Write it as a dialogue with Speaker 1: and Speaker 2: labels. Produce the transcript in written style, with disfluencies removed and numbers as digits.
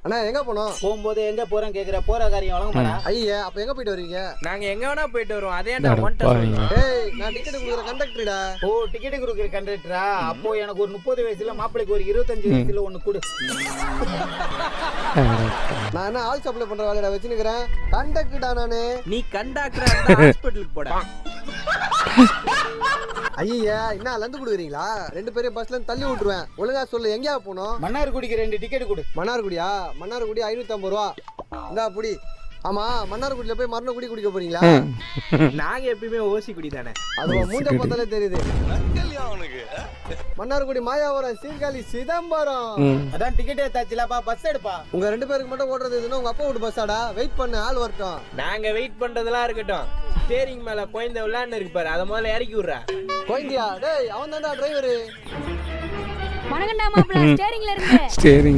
Speaker 1: அண்ணா எங்க போனோம்?
Speaker 2: போகும்போது எங்க போறேன் கேக்குற, போற காரியம் வழங்க மாட்டா.
Speaker 1: ஐயா அப்ப எங்க போயிட்டு வரீங்க?
Speaker 3: நாங்க எங்க வேணா போயிட்டு வருவோம். அதேடா ஒன்ட்ட சொல்றேன்.
Speaker 1: ஏய் நான் டிக்கெட் கொடுக்குற கண்டக்டர்டா.
Speaker 2: ஓ டிக்கெட் கொடுக்குற கண்டக்டரா? அப்போ எனக்கு ஒரு 30 வயசுல மாப்பிளைக்கு ஒரு 25 வயசுல ஒண்ணு கொடு.
Speaker 1: நான் என்ன ஆல் சப்ளை பண்ற வேலையடா வச்சுக்கிறேன். கண்டக்டர்டா நானு.
Speaker 3: நீ கண்டக்டரா இருந்தா ஹாஸ்பிடலுக்கு போடா.
Speaker 1: ஐயா என்ன லந்து குடுக்குறீங்களா? 2 பேரும் பஸ்ல தள்ளி விட்டுருவேன். ஒழுங்கா சொல்லு எங்கயா போனோம்?
Speaker 2: மன்னார்குடிக்கு 2 டிக்கெட் கொடு.
Speaker 1: மன்னார்குடியா? மன்னார்குடி 550 ரூபா. இந்தா புடி. ஆமா மன்னார்குடியில போய் மரணக்குடி குடிக்க போறீங்களா?
Speaker 3: நாங்க எப்பயுமே ஓசி குடி தானே.
Speaker 1: அது மூஞ்ச பார்த்தாலே தெரியுது. மன்னார்குடி மாயாவரம் சீர்காழி சிதம்பரம்.
Speaker 2: அதான் டிக்கெட் எடுத்தாச்சுலப்பா, பஸ் எடுப்பா.
Speaker 1: உங்க 2 பேருக்கு மட்டும் ஓடுறது இதுன்னா உங்க அப்பா வீட்டு பஸ்ஸாடா? வெயிட் பண்ணு ஆள் வரட்டும்.
Speaker 3: நாங்க வெயிட் பண்றதெல்லாம் இருக்கட்டும். ஸ்டேரிங் மேல குழந்தை விளையாண்டு இருக்கு பாரு, அத முதல்ல இறக்கி விடுறா.
Speaker 1: கோயிந்தியா டேய் அவன் தான்டா டிரைவர்.
Speaker 4: வணக்கம்டா மாப்ள, ஸ்டேரிங்ல இருக்கு.
Speaker 5: ஸ்டேரிங்